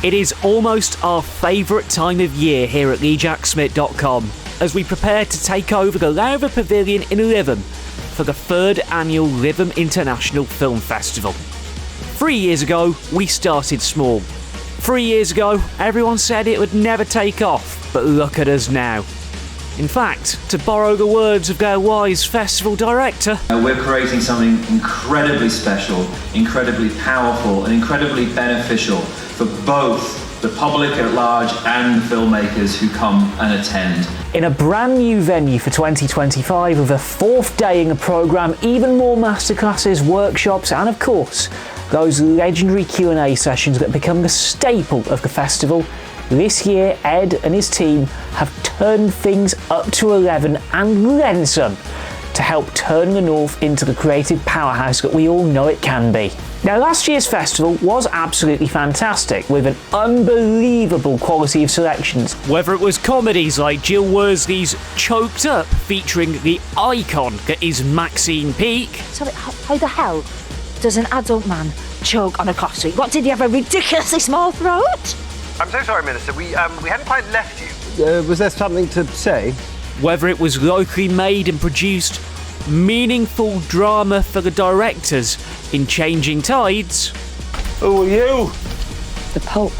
It is almost our favourite time of year here at TheJackSmit.com as we prepare to take over the Lowther Pavilion in Lytham for the 3rd annual Lytham International Film Festival. 3 years ago, we started small. 3 years ago, everyone said it would never take off, but look at us now. In fact, to borrow the words of their wise festival director, we're creating something incredibly special, incredibly powerful and incredibly beneficial for both the public at large and the filmmakers who come and attend. In a brand new venue for 2025 with a 4th day in the programme, even more masterclasses, workshops and of course those legendary Q&A sessions that become the staple of the festival, this year Ed and his team have turned things up to 11 and then some to help turn the North into the creative powerhouse that we all know it can be. Now, last year's festival was absolutely fantastic with an unbelievable quality of selections. Whether it was comedies like Jill Worsley's Choked Up featuring the icon that is Maxine Peake. Sorry, how the hell does an adult man choke on a costume? What, did he have a ridiculously small throat? I'm so sorry, Minister. We hadn't quite left you. Was there something to say? Whether it was locally made and produced, meaningful drama for the directors in Changing Tides. Who are you? The Pope.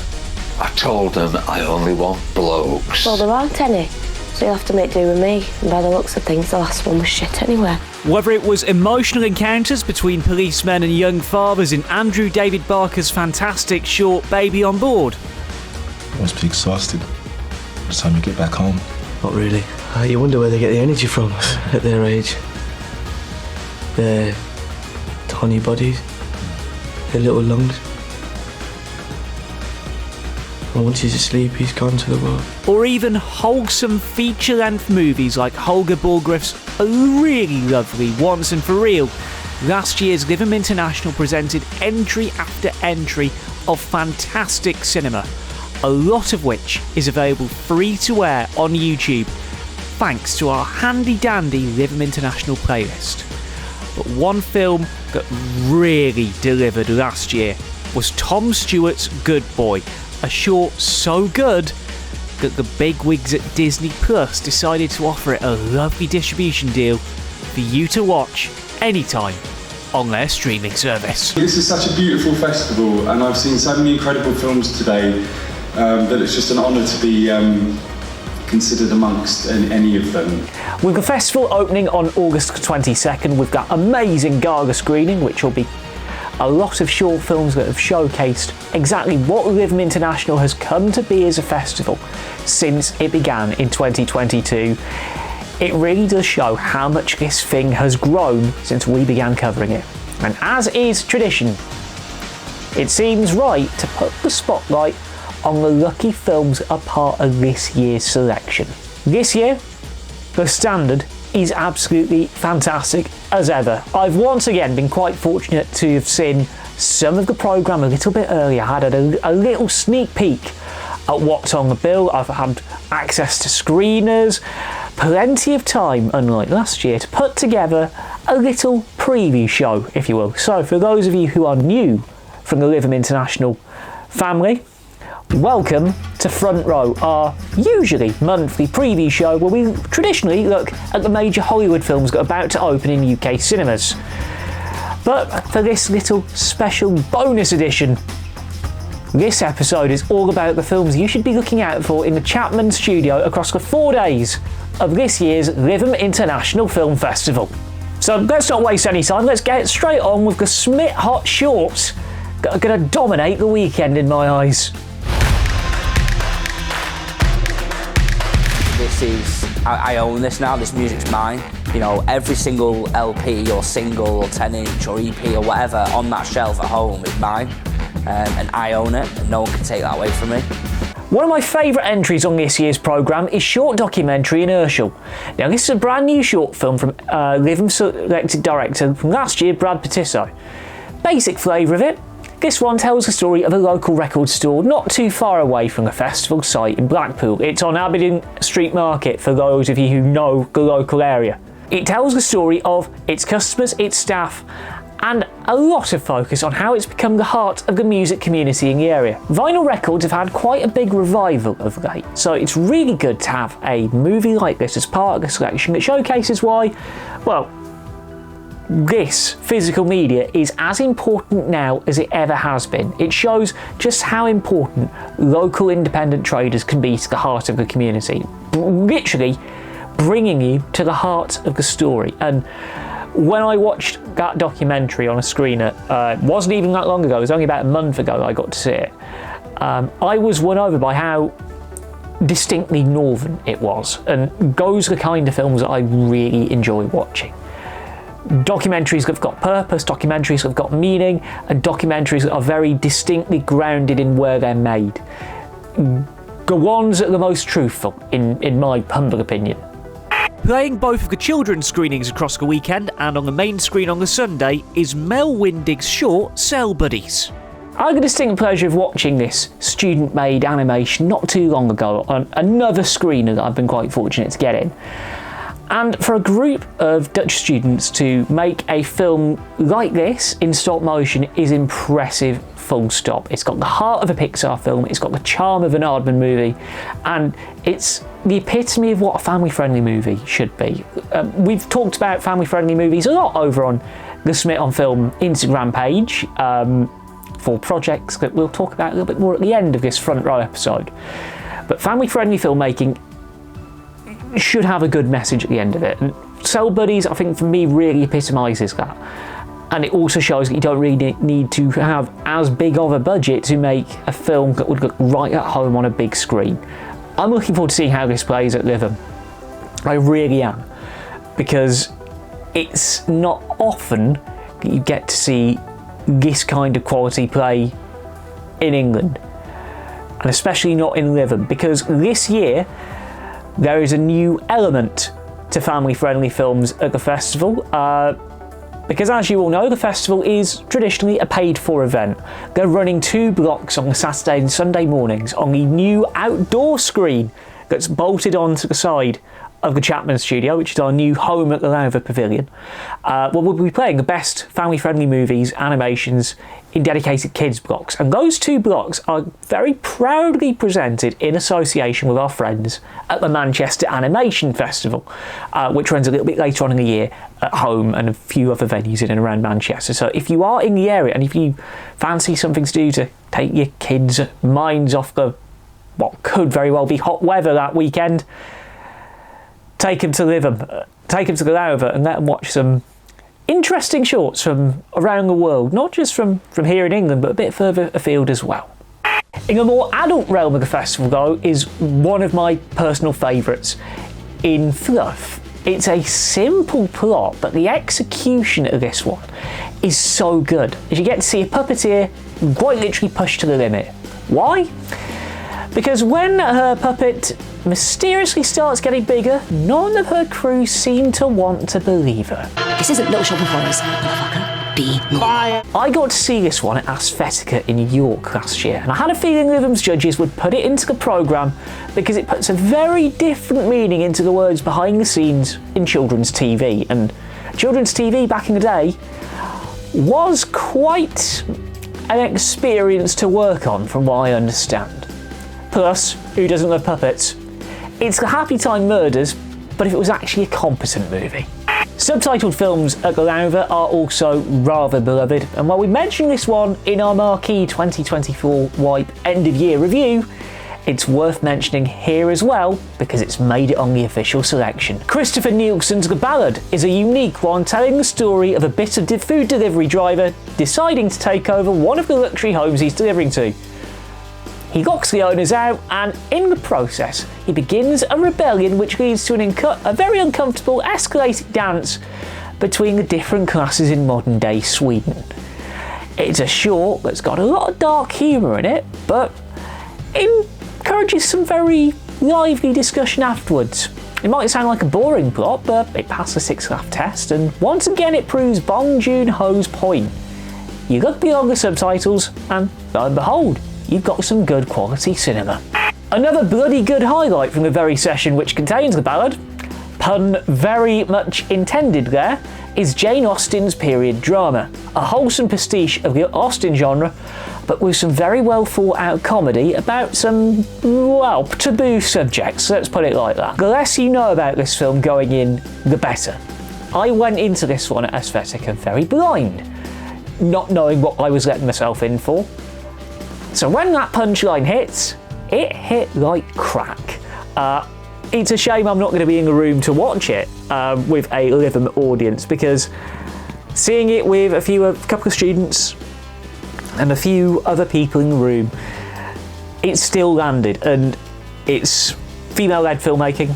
I told them I only want blokes. Well, there aren't any, so you'll have to make do with me. And by the looks of things, the last one was shit anyway. Whether it was emotional encounters between policemen and young fathers in Andrew David Barker's fantastic short Baby on Board. I must be exhausted by the time you get back home. Not really. You wonder where they get the energy from at their age. Their tiny bodies, their little lungs. And once he's asleep, he's gone to the world. Or even wholesome feature-length movies like Holger Borgriff's A Really Lovely Once and For Real. Last year's Lytham International presented entry after entry of fantastic cinema, a lot of which is available free to air on YouTube, thanks to our handy-dandy Lytham International playlist. But one film that really delivered last year was Tom Stewart's Good Boy, a short so good that the bigwigs at Disney Plus decided to offer it a lovely distribution deal for you to watch anytime on their streaming service. This is such a beautiful festival and I've seen so many incredible films today that it's just an honour to be considered amongst any of them. With the festival opening on August 22nd, we've got amazing gala screening, which will be a lot of short films that have showcased exactly what Lytham International has come to be as a festival since it began in 2022. It really does show how much this thing has grown since we began covering it. And as is tradition, it seems right to put the spotlight on the lucky films that are part of this year's selection. This year, the standard is absolutely fantastic as ever. I've once again been quite fortunate to have seen some of the programme a little bit earlier. I had a little sneak peek at what's on the bill. I've had access to screeners, plenty of time, unlike last year, to put together a little preview show, if you will. So for those of you who are new from the Lytham International family, welcome to Front Row, our usually monthly preview show where we traditionally look at the major Hollywood films that are about to open in UK cinemas. But for this little special bonus edition, this episode is all about the films you should be looking out for in the Chapman studio across the 4 days of this year's Lytham International Film Festival. So let's not waste any time, let's get straight on with the Smit hot shorts that are going to dominate the weekend in my eyes. I own this now, this music's mine. You know, every single LP or single or 10-inch or EP or whatever on that shelf at home is mine. And I own it, and no one can take that away from me. One of my favourite entries on this year's programme is short documentary Inertial. Now, this is a brand new short film from Lytham selected director from last year, Brad Patisso. Basic flavour of it, this one tells the story of a local record store not too far away from the festival site in Blackpool. It's on Aberdeen Street Market for those of you who know the local area. It tells the story of its customers, its staff and a lot of focus on how it's become the heart of the music community in the area. Vinyl records have had quite a big revival of late, so it's really good to have a movie like this as part of the selection that showcases why, well, this physical media is as important now as it ever has been. It shows just how important local independent traders can be to the heart of the community, literally bringing you to the heart of the story. And when I watched that documentary on a screener, it wasn't even that long ago, it was only about a month ago I got to see it, I was won over by how distinctly northern it was, and those are the kind of films that I really enjoy watching. Documentaries that have got purpose, documentaries that have got meaning, and documentaries that are very distinctly grounded in where they're made. The ones that are the most truthful, in my humble opinion. Playing both of the children's screenings across the weekend and on the main screen on the Sunday is Mel Windig's short Cell Buddies. I had the distinct pleasure of watching this student-made animation not too long ago on another screener that I've been quite fortunate to get in. And for a group of Dutch students to make a film like this in stop motion is impressive, full stop. It's got the heart of a Pixar film, it's got the charm of an Aardman movie, and it's the epitome of what a family-friendly movie should be. We've talked about family-friendly movies a lot over on the Smit on Film Instagram page for projects that we'll talk about a little bit more at the end of this front row episode. But family-friendly filmmaking should have a good message at the end of it, and Cell Buddies, I think, for me, really epitomises that. And it also shows that you don't really need to have as big of a budget to make a film that would look right at home on a big screen. I'm looking forward to seeing how this plays at Lytham. I really am, because it's not often that you get to see this kind of quality play in England, and especially not in Lytham, because this year there is a new element to family-friendly films at the festival, because as you all know, the festival is traditionally a paid-for event. They're running 2 blocks on the Saturday and Sunday mornings on the new outdoor screen that's bolted onto the side of the Chapman studio, which is our new home at the Lowther Pavilion. We'll be playing the best family-friendly movies, animations in dedicated kids blocks, and those 2 blocks are very proudly presented in association with our friends at the Manchester Animation Festival, which runs a little bit later on in the year at home and a few other venues in and around Manchester. So if you are in the area and if you fancy something to do to take your kids' minds off the what could very well be hot weather that weekend, take them to Lytham, take them to the Lowther, and let them watch some interesting shorts from around the world, not just from here in England, but a bit further afield as well. In the more adult realm of the festival, though, is one of my personal favourites in fluff. It's a simple plot, but the execution of this one is so good, as you get to see a puppeteer quite literally pushed to the limit. Why? Because when her puppet mysteriously starts getting bigger, none of her crew seem to want to believe her. This isn't Little Shop of Horrors, motherfucker. Be normal. I got to see this one at Aesthetica in New York last year, and I had a feeling Lytham's judges would put it into the programme because it puts a very different meaning into the words behind the scenes in children's TV. And children's TV back in the day was quite an experience to work on, from what I understand. Plus, who doesn't love puppets? It's the Happy Time Murders, but if it was actually a competent movie. Subtitled films at the Lowther are also rather beloved, and while we mentioned this one in our marquee 2024 Wipe end of year review, it's worth mentioning here as well because it's made it on the official selection. Christopher Nielsen's The Ballad is a unique one telling the story of a bitter food delivery driver deciding to take over one of the luxury homes he's delivering to. He locks the owners out, and in the process, he begins a rebellion which leads to a very uncomfortable escalating dance between the different classes in modern day Sweden. It's a short that's got a lot of dark humour in it, but encourages some very lively discussion afterwards. It might sound like a boring plot, but it passed the 6-laugh test, and once again it proves Bong Joon-ho's point. You look beyond the subtitles, and lo and behold, you've got some good quality cinema. Another bloody good highlight from the very session which contains The Ballad, Pun very much intended there, is Jane Austen's period drama, a wholesome pastiche of the Austen genre, but with some very well thought out comedy about some, well, taboo subjects, let's put it like that. The less you know about this film going in, the better. I went into this one at Aesthetica very blind, not knowing what I was letting myself in for. So when that punchline hits, it hit like crack. It's a shame I'm not going to be in the room to watch it with a Lytham audience, because seeing it with a couple of students and a few other people in the room, it still landed, and it's female-led filmmaking,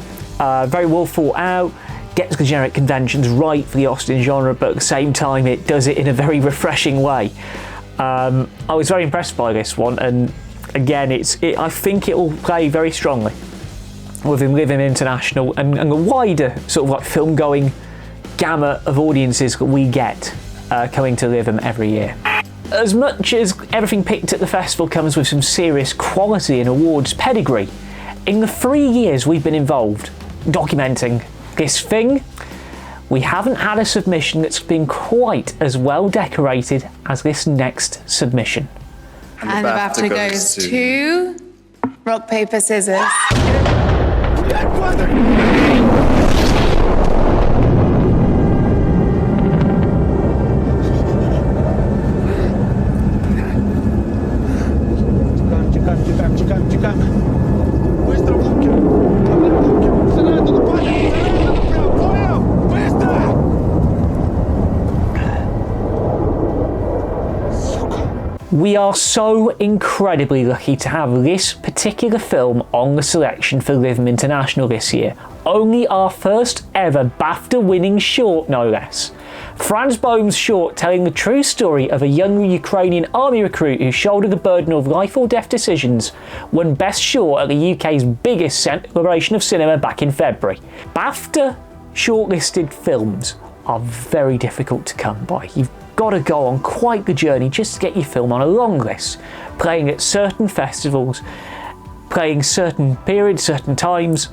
very well thought out, gets the generic conventions right for the Austen genre, but at the same time it does it in a very refreshing way. I was very impressed by this one, and again, I think it will play very strongly within Lytham International and the wider sort of like film-going gamut of audiences that we get coming to Lytham every year. As much as everything picked at the festival comes with some serious quality and awards pedigree, in the 3 years we've been involved documenting this thing, we haven't had a submission that's been quite as well decorated as this next submission. And the BAFTA goes to rock, paper, scissors. We are so incredibly lucky to have this particular film on the selection for Lytham International this year. Only our first ever BAFTA winning short, no less. Franz Bohm's short telling the true story of a young Ukrainian army recruit who shouldered the burden of life or death decisions won Best Short at the UK's biggest celebration of cinema back in February. BAFTA shortlisted films are very difficult to come by. You've got to go on quite the journey just to get your film on a long list, playing at certain festivals, playing certain periods, certain times.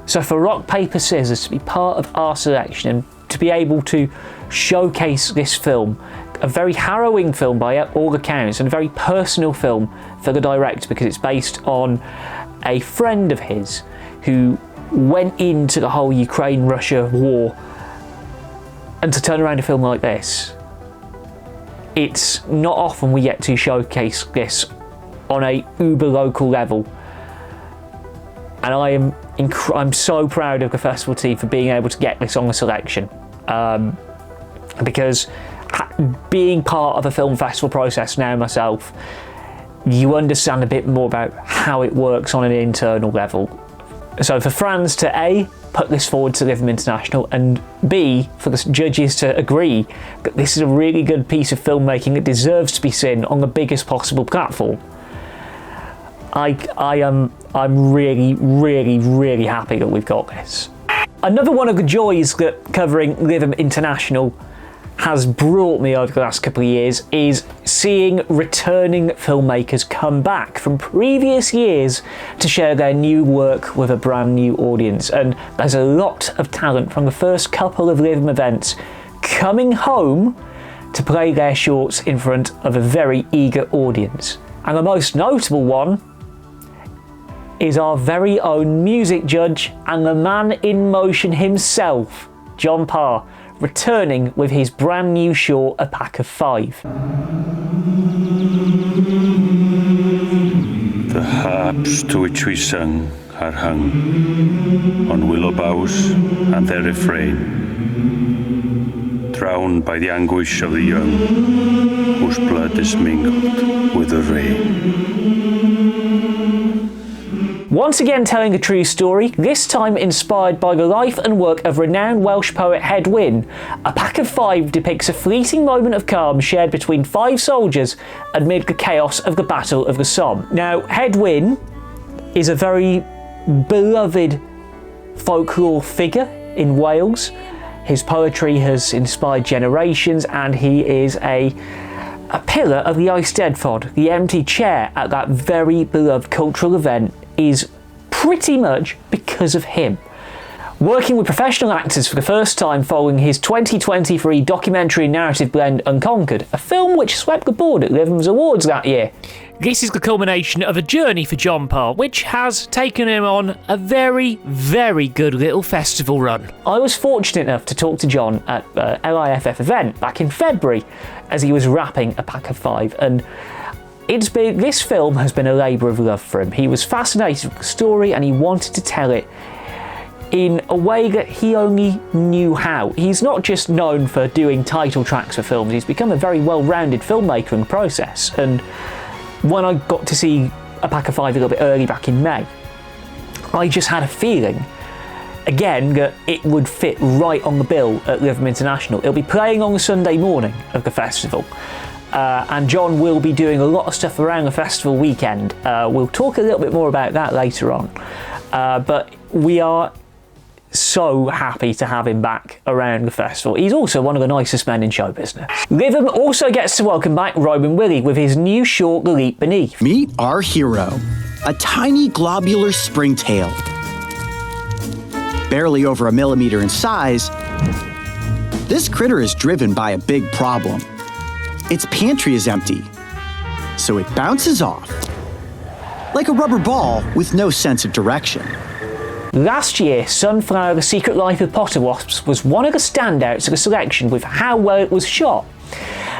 So for Rock, Paper, Scissors to be part of our selection and to be able to showcase this film, a very harrowing film by all accounts and a very personal film for the director, because it's based on a friend of his who went into the whole Ukraine-Russia war, and to turn around a film like this, it's not often we get to showcase this on a uber local level. And I'm so proud of the festival team for being able to get this on the selection, because being part of a film festival process now myself, you understand a bit more about how it works on an internal level. So for Franz to A, put this forward to Lytham International, and B, for the judges to agree that this is a really good piece of filmmaking that deserves to be seen on the biggest possible platform, I'm really, really, really happy that we've got this. Another one of the joys that covering Lytham International has brought me over the last couple of years is seeing returning filmmakers come back from previous years to share their new work with a brand new audience. And there's a lot of talent from the first couple of Lytham events coming home to play their shorts in front of a very eager audience. And the most notable one is our very own music judge and the man in motion himself, John Parr, returning with his brand new short, A Pack of Five. The harps to which we sung are hung on willow boughs, and their refrain, drowned by the anguish of the young, whose blood is mingled with the rain. Once again telling a true story, this time inspired by the life and work of renowned Welsh poet Head Wyn, A Pack of Five depicts a fleeting moment of calm shared between 5 soldiers amid the chaos of the Battle of the Somme. Now, Head Wyn is a very beloved folklore figure in Wales. His poetry has inspired generations, and he is a pillar of the Eisteddfod. The empty chair at that very beloved cultural event is pretty much because of him. Working with professional actors for the first time following his 2023 documentary narrative blend Unconquered, a film which swept the board at Lytham's Awards that year. This is the culmination of a journey for John Parr, which has taken him on a very, very good little festival run. I was fortunate enough to talk to John at LIFF event back in February as he was wrapping A Pack of Five, and this film has been a labour of love for him. He was fascinated with the story and he wanted to tell it in a way that he only knew how. He's not just known for doing title tracks for films, he's become a very well-rounded filmmaker in the process. And when I got to see A Pack of Five a little bit early back in May, I just had a feeling, again, that it would fit right on the bill at Lytham International. It'll be playing on the Sunday morning of the festival. And John will be doing a lot of stuff around the festival weekend. We'll talk a little bit more about that later on. But we are so happy to have him back around the festival. He's also one of the nicest men in show business. Lytham also gets to welcome back Roman Willie with his new short, The Leap Beneath. Meet our hero, a tiny globular springtail. Barely over 1 millimeter in size, this critter is driven by a big problem. Its pantry is empty, so it bounces off like a rubber ball with no sense of direction. Last year, Sunflower: The Secret Life of Potter Wasps was one of the standouts of the selection with how well it was shot.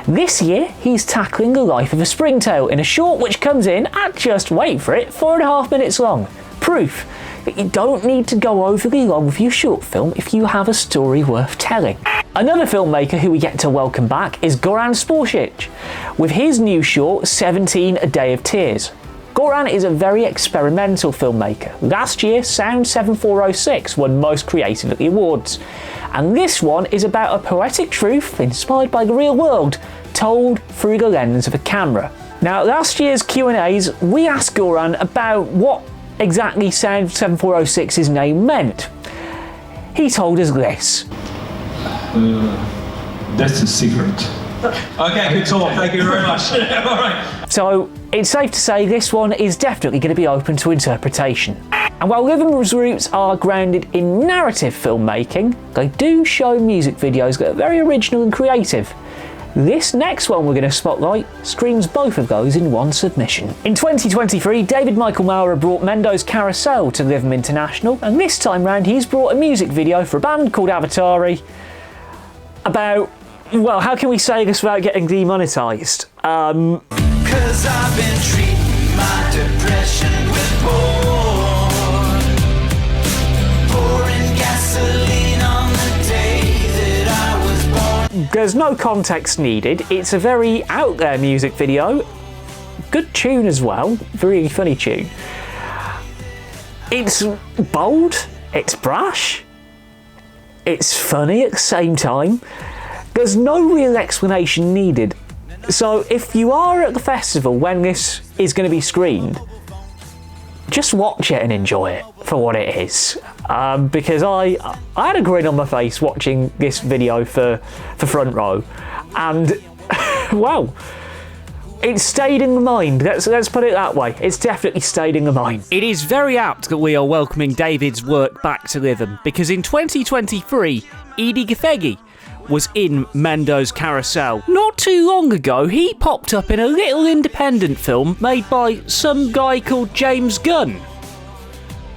This year, he's tackling the life of a springtail in a short which comes in at, just wait for it, 4.5 minutes long. Proof that you don't need to go overly long with your short film if you have a story worth telling. Another filmmaker who we get to welcome back is Goran Sporšić with his new short, 17: A Day of Tears. Goran is a very experimental filmmaker. Last year, Sound 7406 won Most Creative at the awards. And this one is about a poetic truth inspired by the real world, told through the lens of a camera. Now, last year's Q&As, we asked Goran about what exactly Sound 7406's name meant. He told us this. That's a secret. Okay, good talk. Thank you very much. All right. So it's safe to say this one is definitely going to be open to interpretation. And while Lytham's roots are grounded in narrative filmmaking, they do show music videos that are very original and creative. This next one we're going to spotlight screams both of those in one submission. In 2023, David Michael Maurer brought Mendo's Carousel to Lytham International, and this time round he's brought a music video for a band called Avatari about, well, how can we say this without getting demonetised? 'Cause I've been treating my depression with pouring gasoline on the day that I was born. There's no context needed. It's a very out there music video. Good tune as well. Very funny tune. It's bold. It's brash. It's funny at the same time. There's no real explanation needed. So if you are at the festival when this is going to be screened, just watch it and enjoy it for what it is. Because I had a grin on my face watching this video for Front Row, and wow, it stayed in the mind. Let's put it that way. It's definitely stayed in the mind. It is very apt that we are welcoming David's work back to Lytham, because in 2023, Edie Gathegi was in Mendo's Carousel. Not too long ago, he popped up in a little independent film made by some guy called James Gunn.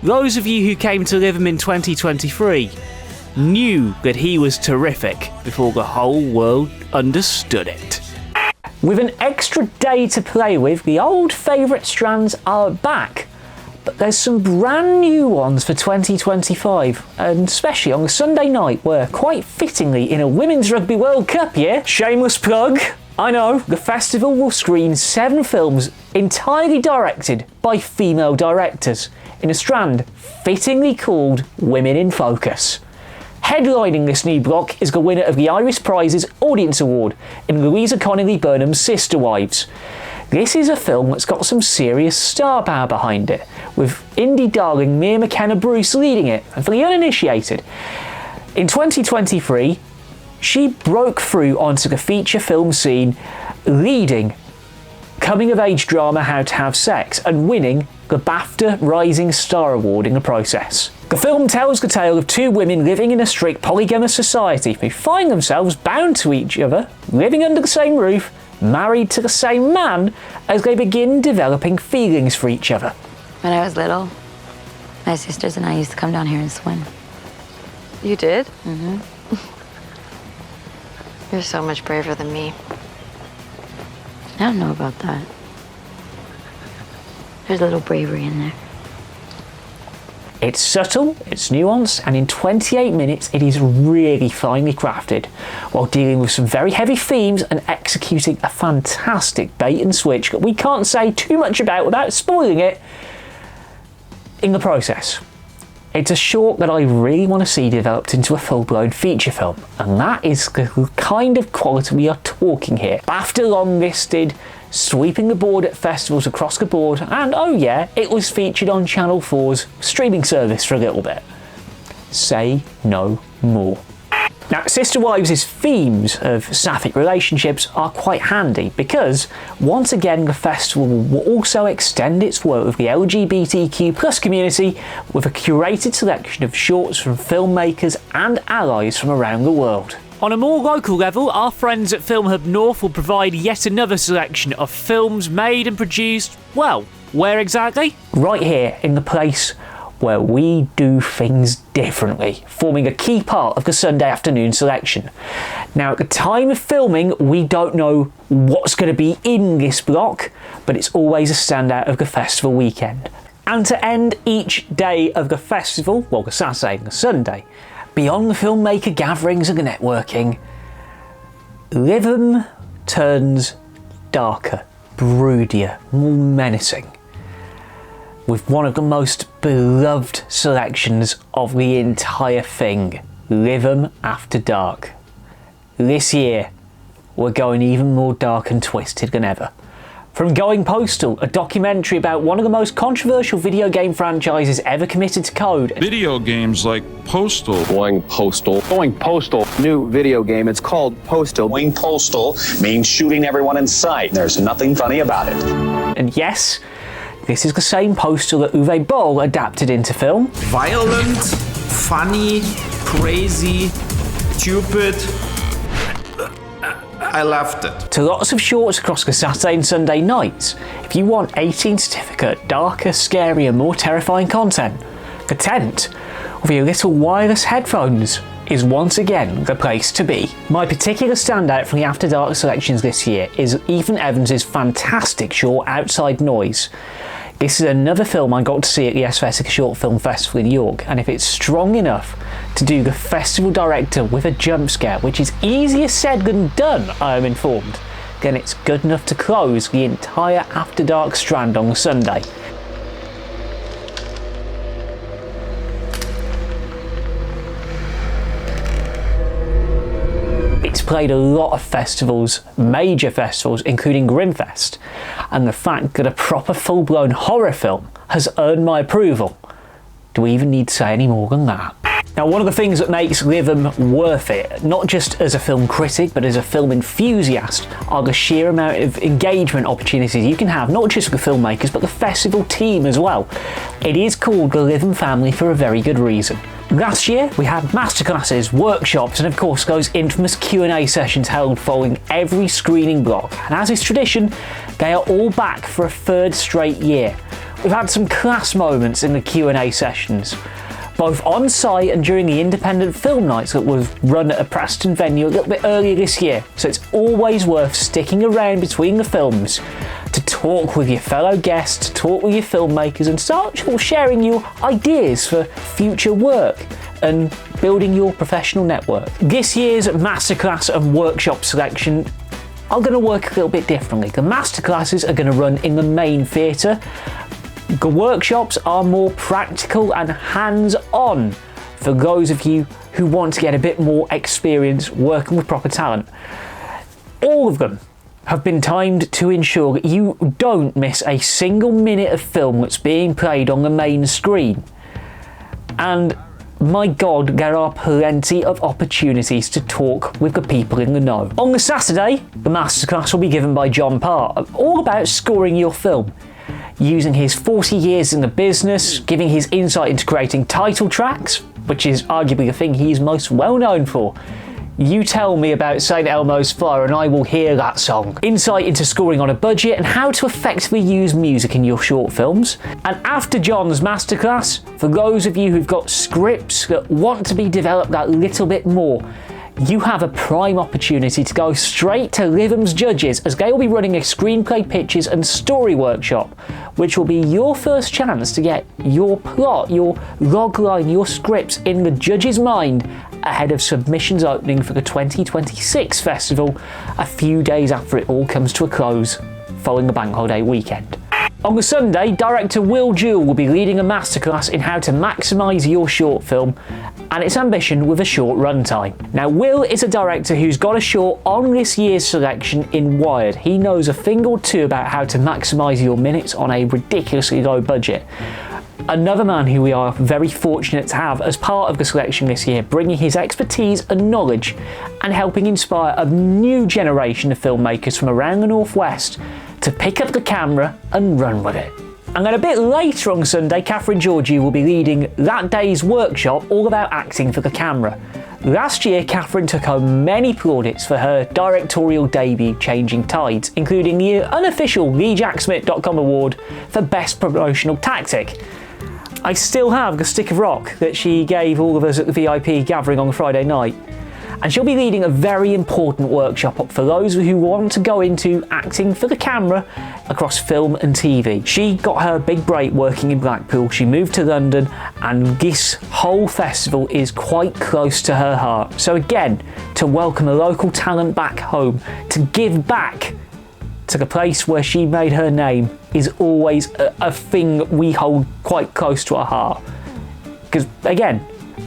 Those of you who came to Lytham in 2023 knew that he was terrific before the whole world understood it. With an extra day to play with, the old favourite strands are back. But there's some brand new ones for 2025, and especially on a Sunday night where, quite fittingly, in a Women's Rugby World Cup year, shameless plug, I know, the festival will screen 7 films entirely directed by female directors in a strand fittingly called Women in Focus. Headlining this new block is the winner of the Iris Prize's Audience Award in Louisa Connolly Burnham's Sister Wives. This is a film that's got some serious star power behind it, with indie darling Mia McKenna Bruce leading it. And for the uninitiated, in 2023, she broke through onto the feature film scene, leading coming-of-age drama How to Have Sex, and winning the BAFTA Rising Star Award in the process. The film tells the tale of two women living in a strict polygamous society who find themselves bound to each other, living under the same roof, married to the same man, as they begin developing feelings for each other. When I was little, my sisters and I used to come down here and swim. You did? Mm-hmm. You're so much braver than me. I don't know about that. There's a little bravery in there. It's subtle, it's nuanced, and in 28 minutes it is really finely crafted, while dealing with some very heavy themes and executing a fantastic bait and switch that we can't say too much about without spoiling it in the process. It's a short that I really want to see developed into a full-blown feature film, and that is the kind of quality we are talking here. BAFTA long-listed, sweeping the board at festivals across the board, and oh yeah, it was featured on Channel 4's streaming service for a little bit. Say no more. Now, Sister Wives' themes of sapphic relationships are quite handy because, once again, the festival will also extend its work with the LGBTQ+ community with a curated selection of shorts from filmmakers and allies from around the world. On a more local level, our friends at Film Hub North will provide yet another selection of films made and produced, well, where exactly? Right here in the place where we do things differently, forming a key part of the Sunday afternoon selection. Now, at the time of filming, we don't know what's going to be in this block, but it's always a standout of the festival weekend. And to end each day of the festival, well, the Saturday and the Sunday, beyond the filmmaker gatherings and the networking, Lytham turns darker, broodier, more menacing, with one of the most beloved selections of the entire thing, Lytham After Dark. This year, we're going even more dark and twisted than ever. From Going Postal, a documentary about one of the most controversial video game franchises ever committed to code. Video games like Postal. Going Postal. Going Postal. New video game. It's called Postal. Going Postal means shooting everyone in sight. There's nothing funny about it. And yes, this is the same Postal that Uwe Boll adapted into film. Violent, funny, crazy, stupid. I loved it. To lots of shorts across the Saturday and Sunday nights, if you want 18 certificate, darker, scarier, more terrifying content, the tent with your little wireless headphones is once again the place to be. My particular standout from the After Dark selections this year is Ethan Evans' fantastic short Outside Noise. This is another film I got to see at the Aesthetic Short Film Festival in York, and if it's strong enough to do the festival director with a jump scare, which is easier said than done, I am informed, then it's good enough to close the entire After Dark strand on the Sunday. It's played a lot of festivals, major festivals, including Grimfest, and the fact that a proper full-blown horror film has earned my approval. Do we even need to say any more than that? Now, one of the things that makes Lytham worth it, not just as a film critic, but as a film enthusiast, are the sheer amount of engagement opportunities you can have, not just with the filmmakers, but the festival team as well. It is called the Lytham family for a very good reason. Last year, we had masterclasses, workshops, and of course those infamous Q&A sessions held following every screening block. And as is tradition, they are all back for a third straight year. We've had some class moments in the Q&A sessions, both on site and during the independent film nights that was run at a Preston venue a little bit earlier this year. So it's always worth sticking around between the films to talk with your fellow guests, to talk with your filmmakers, and start sharing your ideas for future work and building your professional network. This year's masterclass and workshop selection are going to work a little bit differently. The masterclasses are going to run in the main theatre. The workshops are more practical and hands-on for those of you who want to get a bit more experience working with proper talent. All of them have been timed to ensure that you don't miss a single minute of film that's being played on the main screen. And my God, there are plenty of opportunities to talk with the people in the know. On the Saturday, the masterclass will be given by John Parr, all about scoring your film. using his 40 years in the business, giving his insight into creating title tracks, which is arguably the thing he is most well known for. You tell me about St. Elmo's Fire and I will hear that song. Insight into scoring on a budget and how to effectively use music in your short films. And after John's masterclass, for those of you who've got scripts that want to be developed that little bit more, you have a prime opportunity to go straight to Lytham's judges, as they will be running a screenplay pitches and story workshop, which will be your first chance to get your plot, your logline, your scripts in the judge's mind ahead of submissions opening for the 2026 festival a few days after it all comes to a close following the bank holiday weekend. On the Sunday, director Will Jewell will be leading a masterclass in how to maximise your short film and its ambition with a short runtime. Now, Will is a director who's got a short on this year's selection in Wired. He knows a thing or two about how to maximise your minutes on a ridiculously low budget. Another man who we are very fortunate to have as part of the selection this year, bringing his expertise and knowledge and helping inspire a new generation of filmmakers from around the Northwest to pick up the camera and run with it. And then a bit later on Sunday, Catherine Georgiou will be leading that day's workshop all about acting for the camera. Last year, Catherine took home many plaudits for her directorial debut, Changing Tides, including the unofficial TheJackSmit.com award for Best Promotional Tactic. I still have the stick of rock that she gave all of us at the VIP gathering on Friday night. And she'll be leading a very important workshop for those who want to go into acting for the camera across film and TV. She got her big break working in Blackpool, she moved to London, and this whole festival is quite close to her heart. So again, to welcome a local talent back home, to give back to the place where she made her name is always a thing we hold quite close to our heart. Because again,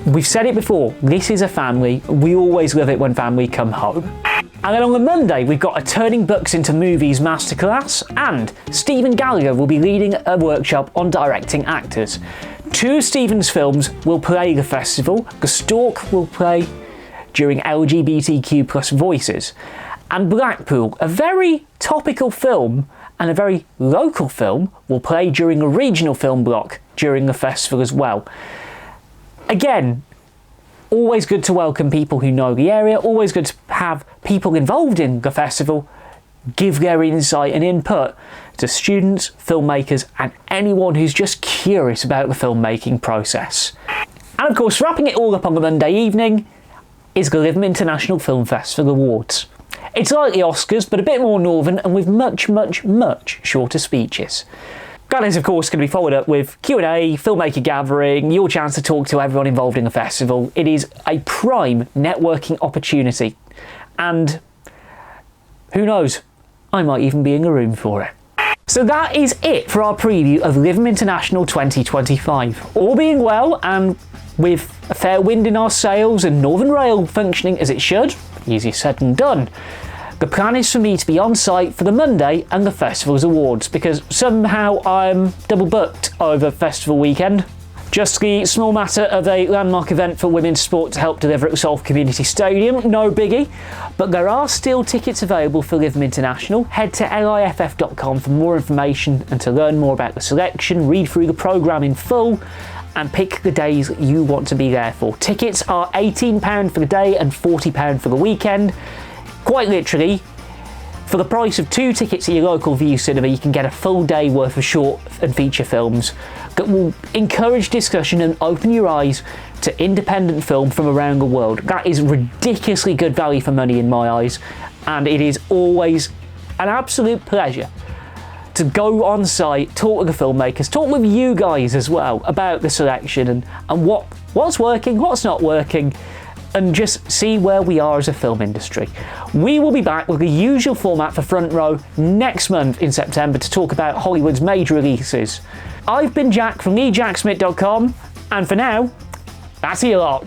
we've said it before, this is a family. We always love it when family come home. And then on the Monday, we've got a Turning Books into Movies masterclass, and Stephen Gallagher will be leading a workshop on directing actors. Two of Stephen's films will play the festival. The Stork will play during LGBTQ plus Voices. And Blackpool, a very topical film and a very local film, will play during a regional film block during the festival as well. Again, always good to welcome people who know the area, always good to have people involved in the festival give their insight and input to students, filmmakers, and anyone who's just curious about the filmmaking process. And of course, wrapping it all up on the Monday evening is the Lytham International Film Festival Awards. It's like the Oscars, but a bit more northern and with much, much, much shorter speeches. That is, of course, going to be followed up with Q&A, filmmaker gathering, your chance to talk to everyone involved in the festival. It is a prime networking opportunity. And who knows, I might even be in the room for it. So that is it for our preview of Lytham International 2025. All being well, and with a fair wind in our sails and Northern Rail functioning as it should, easier said than done, the plan is for me to be on site for the Monday and the festival's awards, because somehow I'm double booked over festival weekend. Just the small matter of a landmark event for women's sport to help deliver at Solve Community Stadium, no biggie. But there are still tickets available for Lytham International. Head to LYIFF.com for more information and to learn more about the selection, read through the programme in full, and pick the days you want to be there for. Tickets are £18 for the day and £40 for the weekend. Quite literally, for the price of 2 tickets at your local View Cinema, you can get a full day worth of short and feature films that will encourage discussion and open your eyes to independent film from around the world. That is ridiculously good value for money in my eyes, and it is always an absolute pleasure to go on site, talk with the filmmakers, talk with you guys as well about the selection and what's working, what's not working, and just see where we are as a film industry. We will be back with the usual format for Front Row next month in September to talk about Hollywood's major releases. I've been Jack from TheJackSmit.com, and for now, that's you lot.